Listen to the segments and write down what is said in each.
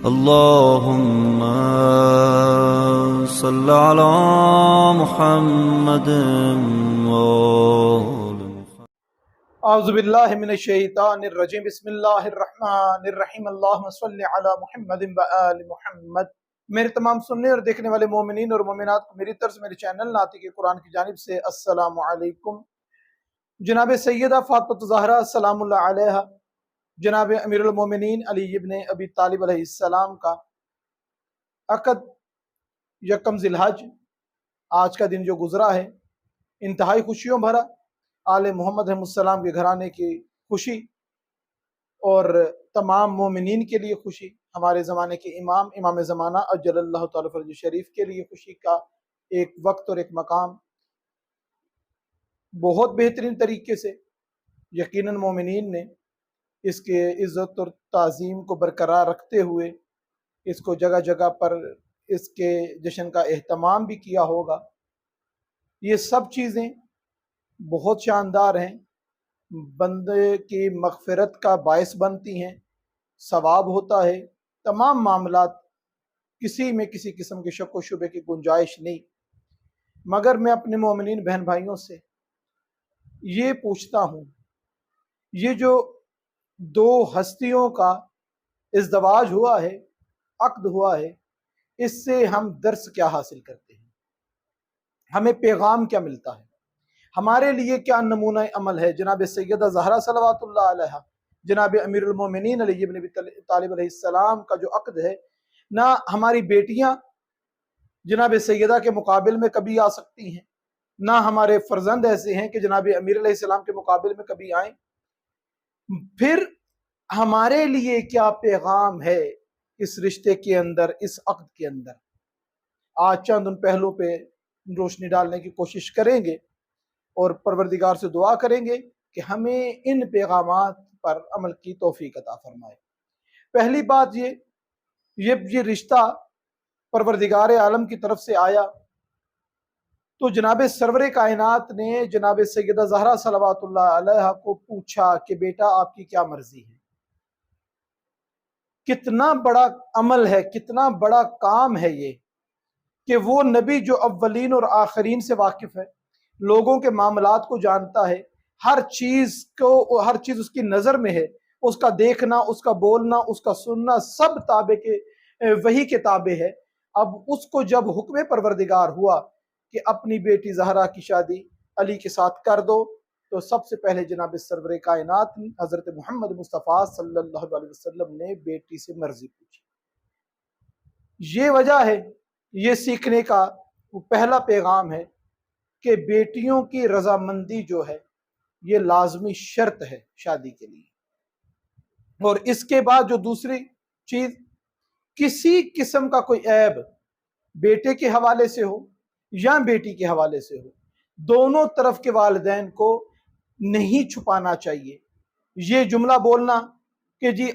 اللهم صل على محمد وآل محمد. اعوذ باللہ من الشیطان الرجیم. بسم اللہ الرحمن الرحیم. اللہم صل علی محمد و آل محمد. میرے تمام سننے اور دیکھنے والے مومنین اور مومنات کو میری طرف سے میرے چینل ناطق قرآن کی جانب سے السلام علیکم. جناب سیدہ فاطمہ الزہرا سلام اللہ علیہا، جناب امیر المومنین علی ابن ابی طالب علیہ السلام کا عقد یکم ذی الحج، آج کا دن جو گزرا ہے، انتہائی خوشیوں بھرا، آل محمد رحمۃ السلام کے گھرانے کی خوشی اور تمام مومنین کے لیے خوشی، ہمارے زمانے کے امام زمانہ اجل اللہ تعالی فرج شریف کے لیے خوشی کا ایک وقت اور ایک مقام. بہت بہترین طریقے سے یقیناً مومنین نے اس کے عزت اور تعظیم کو برقرار رکھتے ہوئے اس کو جگہ جگہ پر اس کے جشن کا اہتمام بھی کیا ہوگا. یہ سب چیزیں بہت شاندار ہیں، بندے کی مغفرت کا باعث بنتی ہیں، ثواب ہوتا ہے، تمام معاملات کسی میں کسی قسم کے شک و شبے کی گنجائش نہیں. مگر میں اپنے مومنین بہن بھائیوں سے یہ پوچھتا ہوں، یہ جو دو ہستیوں کا ازدواج ہوا ہے، عقد ہوا ہے، اس سے ہم درس کیا حاصل کرتے ہیں؟ ہمیں پیغام کیا ملتا ہے؟ ہمارے لیے کیا نمونہ عمل ہے؟ جناب سیدہ زہرا صلوات اللہ علیہا، جناب امیر المومنین علی ابن ابی طالب علیہ السلام کا جو عقد ہے، نہ ہماری بیٹیاں جناب سیدہ کے مقابل میں کبھی آ سکتی ہیں، نہ ہمارے فرزند ایسے ہیں کہ جناب امیر علیہ السلام کے مقابل میں کبھی آئیں. پھر ہمارے لیے کیا پیغام ہے اس رشتے کے اندر، اس عقد کے اندر؟ آج چند ان پہلو پہ روشنی ڈالنے کی کوشش کریں گے اور پروردگار سے دعا کریں گے کہ ہمیں ان پیغامات پر عمل کی توفیق عطا فرمائے. پہلی بات یہ رشتہ پروردگار عالم کی طرف سے آیا تو جناب سرور کائنات نے جناب سیدہ زہرا صلوات اللہ علیہا کو پوچھا کہ بیٹا آپ کی کیا مرضی ہے؟ کتنا بڑا عمل ہے، کتنا بڑا کام ہے یہ کہ وہ نبی جو اولین اور آخرین سے واقف ہے، لوگوں کے معاملات کو جانتا ہے، ہر چیز اس کی نظر میں ہے، اس کا دیکھنا، اس کا بولنا، اس کا سننا سب تابع کے وہی کے تابع ہے. اب اس کو جب حکم پروردگار ہوا کہ اپنی بیٹی زہرا کی شادی علی کے ساتھ کر دو، تو سب سے پہلے جناب سرور کائنات حضرت محمد مصطفیٰ صلی اللہ علیہ وسلم نے بیٹی سے مرضی پوچھی. یہ وجہ ہے، یہ سیکھنے کا پہلا پیغام ہے کہ بیٹیوں کی رضامندی جو ہے یہ لازمی شرط ہے شادی کے لیے. اور اس کے بعد جو دوسری چیز، کسی قسم کا کوئی عیب بیٹے کے حوالے سے ہو یا بیٹی کے حوالے سے ہو، دونوں طرف کے والدین کو نہیں چھپانا چاہیے. یہ جملہ بولنا کہ جی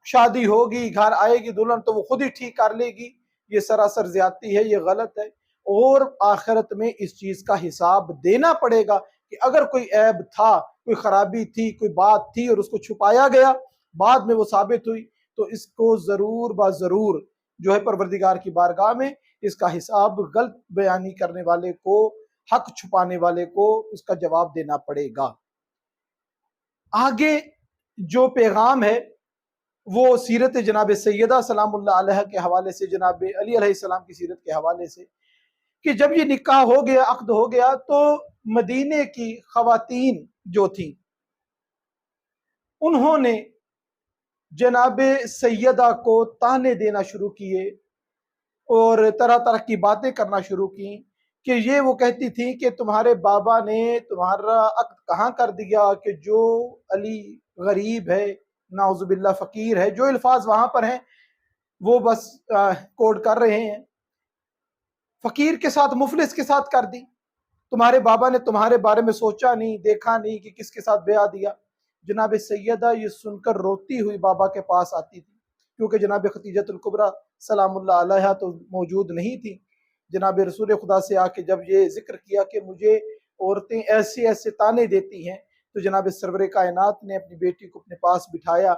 شادی ہوگی، گھر آئے گی دلہن تو وہ خود ہی ٹھیک کر لے گی، یہ سراسر زیادتی ہے، یہ غلط ہے. اور آخرت میں اس چیز کا حساب دینا پڑے گا کہ اگر کوئی عیب تھا، کوئی خرابی تھی، کوئی بات تھی اور اس کو چھپایا گیا، بعد میں وہ ثابت ہوئی، تو اس کو ضرور ضرور جو ہے پروردگار کی بارگاہ میں اس کا حساب غلط بیانی کرنے والے کو، حق چھپانے والے کو اس کا جواب دینا پڑے گا. آگے جو پیغام ہے وہ سیرت جناب سیدہ سلام اللہ علیہ کے حوالے سے، جناب علی علیہ السلام کی سیرت کے حوالے سے، کہ جب یہ نکاح ہو گیا، عقد ہو گیا، تو مدینے کی خواتین جو تھیں انہوں نے جناب سیدہ کو تانے دینا شروع کیے اور طرح طرح کی باتیں کرنا شروع کی کہ یہ وہ کہتی تھی کہ تمہارے بابا نے تمہارا عقد کہاں کر دیا، کہ جو علی غریب ہے، نعوذ باللہ فقیر ہے، جو الفاظ وہاں پر ہیں وہ بس کوڈ کر رہے ہیں، فقیر کے ساتھ، مفلس کے ساتھ کر دی. تمہارے بابا نے تمہارے بارے میں سوچا نہیں، دیکھا نہیں کہ کس کے ساتھ بیعہ دیا. جناب سیدہ یہ سن کر روتی ہوئی بابا کے پاس آتی تھی، کیونکہ جناب خدیجۃ الکبریٰ سلام اللہ علیہا تو موجود نہیں تھی. جناب رسول خدا سے آ کے جب یہ ذکر کیا کہ مجھے عورتیں ایسے ایسے تانے دیتی ہیں، تو جناب سرور کائنات نے اپنی بیٹی کو اپنے پاس بٹھایا،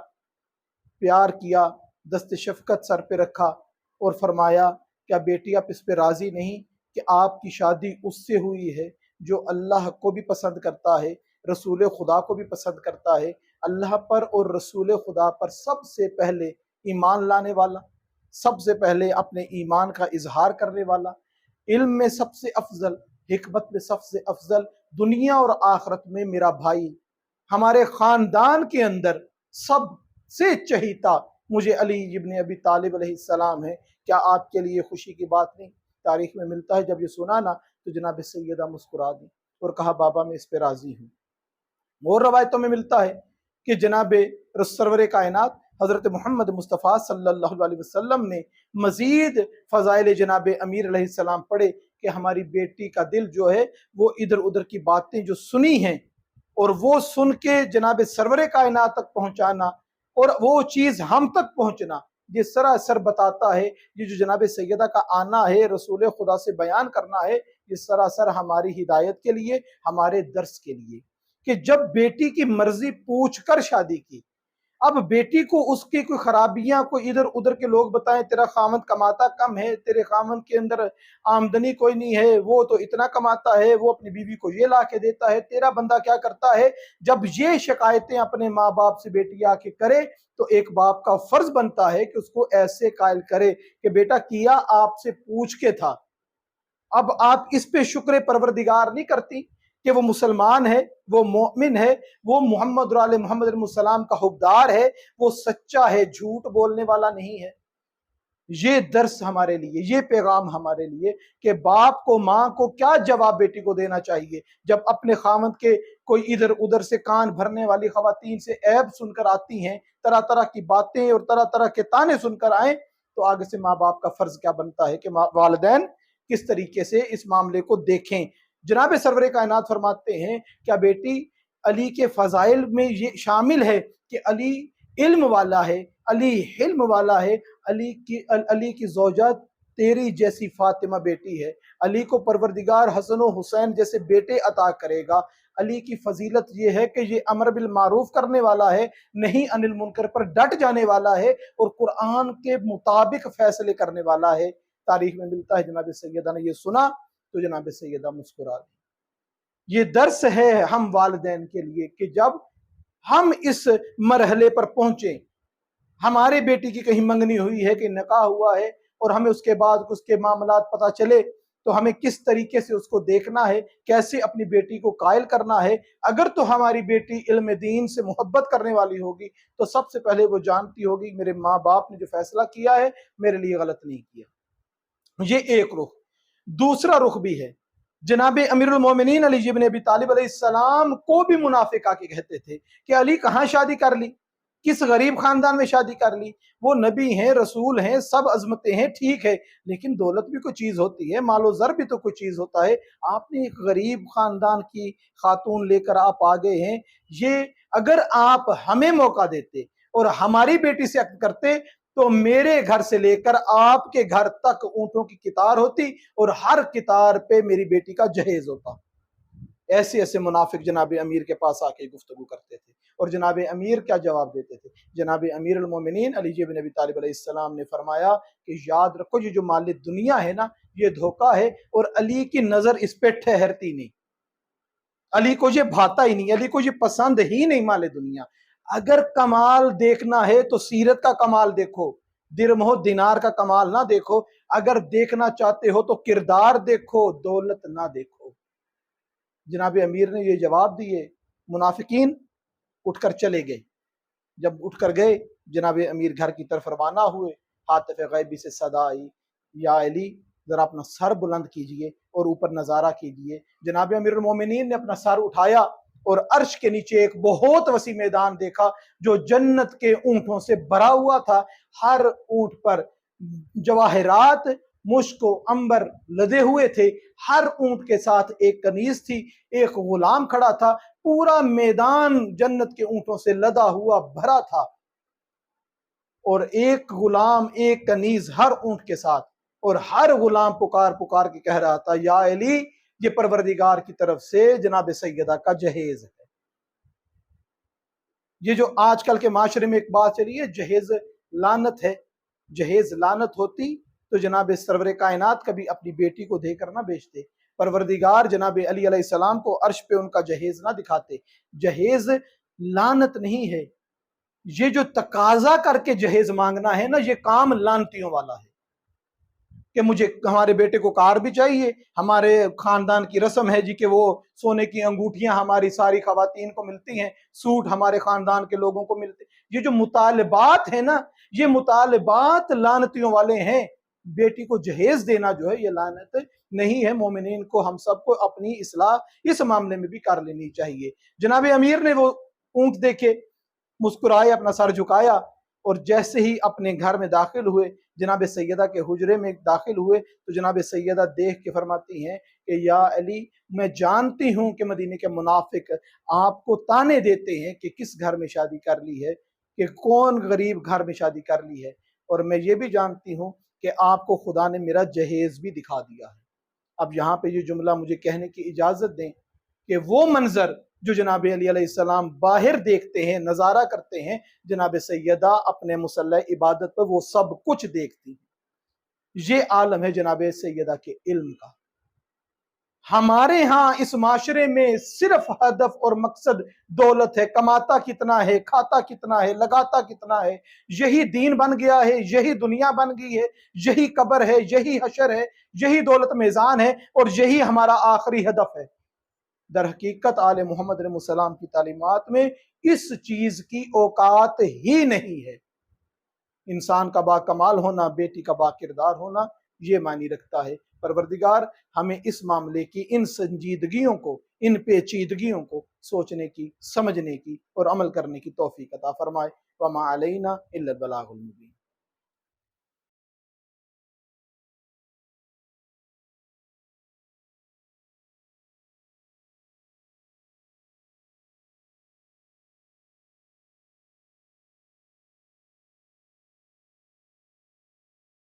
پیار کیا दस्त शफकत सर पे रखा और फरमाया, क्या बेटी आप इस पे राज़ी नहीं कि आपकी शादी उससे हुई है जो अल्लाह को भी पसंद करता है, रसूल खुदा को भी पसंद करता है, अल्लाह पर और रसूल खुदा पर सबसे पहले ईमान लाने वाला, सबसे पहले अपने ईमान का इजहार करने वाला, इल्म में सबसे अफजल, हिकमत में सबसे अफजल, दुनिया और आखिरत में मेरा भाई, हमारे खानदान के अंदर सबसे चहीता मुझे अली इब्न अबी तालिब अलैहिस्सलाम है। क्या आपके लिए खुशी की बात नहीं? तारीख में मिलता है जब ये सुना ना तो जनाब सैयदा मुस्कुरा दी और कहा, बाबा मैं इस पे राजी हूँ। और रवायतों में मिलता है कि जनाब सरवर कायनात हज़रत मोहम्मद मुस्तफ़ा सल्लल्लाहु अलैहि वसल्लम ने मज़ीद फ़ज़ाइल जनाब अमीर अलैहिस्सलाम पढ़े कि हमारी बेटी का दिल जो है वो इधर उधर की बातें जो सुनी हैं और वो सुन के जनाब सरवर कायनात तक पहुँचाना और वो चीज़ हम तक पहुँचना, ये सरासर बताता है ये जो जनाब सैयदा का आना है रसूल खुदा से बयान करना है, ये सरासर हमारी हिदायत के लिए, हमारे दर्स के लिए, कि जब बेटी की मर्जी पूछ कर शादी की, अब बेटी को उसकी कोई खराबियां कोई इधर उधर के लोग बताएं, तेरा खामन कमाता कम है, तेरे खामन के अंदर आमदनी कोई नहीं है, वो तो इतना कमाता है, वो अपनी बीवी को ये ला के देता है, तेरा बंदा क्या करता है, जब ये शिकायतें अपने माँ बाप से बेटी आके करे तो एक बाप का फर्ज बनता है कि उसको ऐसे कायल करे कि बेटा किया आपसे पूछ के था, अब आप इस पे शुक्र परवरदिगार नहीं करती कि वो मुसलमान है, वो मोमिन है, वो मोहम्मद और आले मोहम्मद सलाम का हुबदार है, वो सच्चा है, झूठ बोलने वाला नहीं है। ये दर्स हमारे लिए, ये पैगाम हमारे लिए कि बाप को माँ को क्या जवाब बेटी को देना चाहिए जब अपने खामद के कोई इधर उधर से कान भरने वाली खवातीन से ऐब सुनकर आती हैं, तरह तरह की बातें और तरह तरह के ताने सुनकर आए, तो आगे से माँ बाप का फर्ज क्या बनता है कि वालिदैन किस तरीके से इस मामले को देखें। जनाब सरवर कायनात फरमाते हैं, क्या बेटी अली के फजाइल में ये शामिल है कि अली इल्म वाला है, अली हिल्म वाला है, अली की ज़ौजा तेरी जैसी फातिमा बेटी है, अली को परवरदिगार हसन और हुसैन जैसे बेटे अता करेगा, अली की फजीलत ये है कि ये अमर बिल मारूफ करने वाला है, नहीं अनिल मुनकर पर डट जाने वाला है और कुरान के मुताबिक फैसले करने वाला है। तारीख में मिलता है जनाब सैयदा ने ये सुना तो जनाब सैयदा मुस्कुरा दी। ये दर्स है हम वालिदैन के लिए कि जब हम इस मरहले पर पहुंचे, हमारे बेटी की कहीं मंगनी हुई है कि निकाह हुआ है और हमें उसके बाद उसके मामलात पता चले, तो हमें किस तरीके से उसको देखना है, कैसे अपनी बेटी को कायल करना है। अगर तो हमारी बेटी इल्म दीन से मोहब्बत करने वाली होगी तो सबसे पहले वो जानती होगी मेरे माँ बाप ने जो फैसला किया है मेरे लिए गलत नहीं किया। ये एक रुख। दूसरा रुख भी है, जनाब अमीरुल मोमिनीन अली इब्न अबी तालिब अलैहिस्सलाम को भी मुनाफिक आके कहते थे कि अली कहाँ शादी कर ली, किस गरीब खानदान में शादी कर ली, वो नबी हैं, रसूल हैं, सब अजमतें हैं, ठीक है, लेकिन दौलत भी कोई चीज होती है, मालो ज़र भी तो कोई चीज होता है। आपने एक गरीब खानदान की खातून लेकर आप आ गए हैं, ये अगर आप हमें मौका देते और हमारी बेटी से अक्द करते तो मेरे घर से लेकर आपके घर तक ऊंटों की कितार होती और हर कितार पे मेरी बेटी का जहेज होता। ऐसे ऐसे मुनाफिक जनाब अमीर के पास आके गुफ्तगू करते थे और जनाब अमीर क्या जवाब देते थे। जनाब अमीर अल मोमिनीन अली इब्न अबी तालिब अलैहिस्सलाम ने फरमाया कि याद रखो ये जो माल दुनिया है ना, ये धोखा है और अली की नजर इस पे ठहरती नहीं, अली को ये भाता ही नहीं, अली को ये पसंद ही नहीं माल दुनिया। अगर कमाल देखना है तो सीरत का कमाल देखो, दिरमो दिनार का कमाल ना देखो। अगर देखना चाहते हो तो किरदार देखो, दौलत ना देखो। जनाब अमीर ने ये जवाब दिए, मुनाफिकीन उठकर चले गए। जब उठकर गए जनाब अमीर घर की तरफ रवाना हुए, हातिफ गैबी से सदा आई, या अली जरा अपना सर बुलंद कीजिए और ऊपर नजारा कीजिए। जनाब अमीरुल मोमिनीन ने अपना सर उठाया और अर्श के नीचे एक बहुत वसी मैदान देखा जो जन्नत के ऊंटों से भरा हुआ था। हर ऊंट पर जवाहरात मुश्क अंबर लदे हुए थे, हर ऊंट के साथ एक कनीज थी, एक गुलाम खड़ा था, पूरा मैदान जन्नत के ऊंटों से लदा हुआ भरा था और एक गुलाम एक कनीज हर ऊंट के साथ, और हर गुलाम पुकार पुकार के कह रहा था, या अली ये परवरदिगार की तरफ से जनाब सैयदा का जहेज है। ये जो आजकल के माशरे में एक बात चली है, जहेज लानत है। जहेज लानत होती तो जनाब सरवर कायनात कभी अपनी बेटी को देकर ना बेचते, परवरदिगार जनाब अली अलैहिस्सलाम को अर्श पे उनका जहेज ना दिखाते। जहेज लानत नहीं है, ये जो तकाजा करके जहेज मांगना है ना, ये काम लानतियों वाला है कि मुझे हमारे बेटे को कार भी चाहिए, हमारे खानदान की रस्म है जी कि वो सोने की अंगूठियां हमारी सारी खवातीन को मिलती हैं, सूट हमारे खानदान के लोगों को मिलते। ये जो मुतालबात है ना, ये मुतालबात लानतियों वाले हैं। बेटी को जहेज देना जो है ये लानत नहीं है। मोमिनीन को हम सबको अपनी इस्लाह इस मामले में भी कर लेनी चाहिए। जनाब अमीर ने वो ऊंट देखे, मुस्कुराए, अपना सर झुकाया और जैसे ही अपने घर में दाखिल हुए, जनाब सैयदा के हुजरे में दाखिल हुए, तो जनाब सैयदा देख के फरमाती हैं कि या अली, मैं जानती हूं कि मदीने के मुनाफिक आपको ताने देते हैं कि किस घर में शादी कर ली है, कि कौन गरीब घर में शादी कर ली है, और मैं ये भी जानती हूं कि आपको खुदा ने मेरा जहेज भी दिखा दिया है। अब यहाँ पे ये जुमला मुझे कहने की इजाजत दें कि वो मंजर जो जनाब अली अलैहिस्सलाम बाहर देखते हैं, नजारा करते हैं, जनाब सैयदा अपने मुसल्ला इबादत पर वो सब कुछ देखती हैं। ये आलम है जनाब सैयदा के इल्म का। हमारे यहाँ इस माशरे में सिर्फ हदफ और मकसद दौलत है, कमाता कितना है, खाता कितना है, लगाता कितना है, यही दीन बन गया है, यही दुनिया बन गई है, यही कब्र है, यही हशर है, यही दौलत मेज़ान है और यही हमारा आखिरी हदफ है। दर हकीकत आले मोहम्मद सलाम की तालीमात में इस चीज की औकात ही नहीं है। इंसान का बाकमाल होना, बेटी का बाकिरदार होना, ये मानी रखता है। परवरदिगार हमें इस मामले की इन संजीदगियों को, इन पेचीदगियों को सोचने की, समझने की और अमल करने की तौफीक अता फरमाए। वमा अलैना इल्लल बलागुल मुबीन।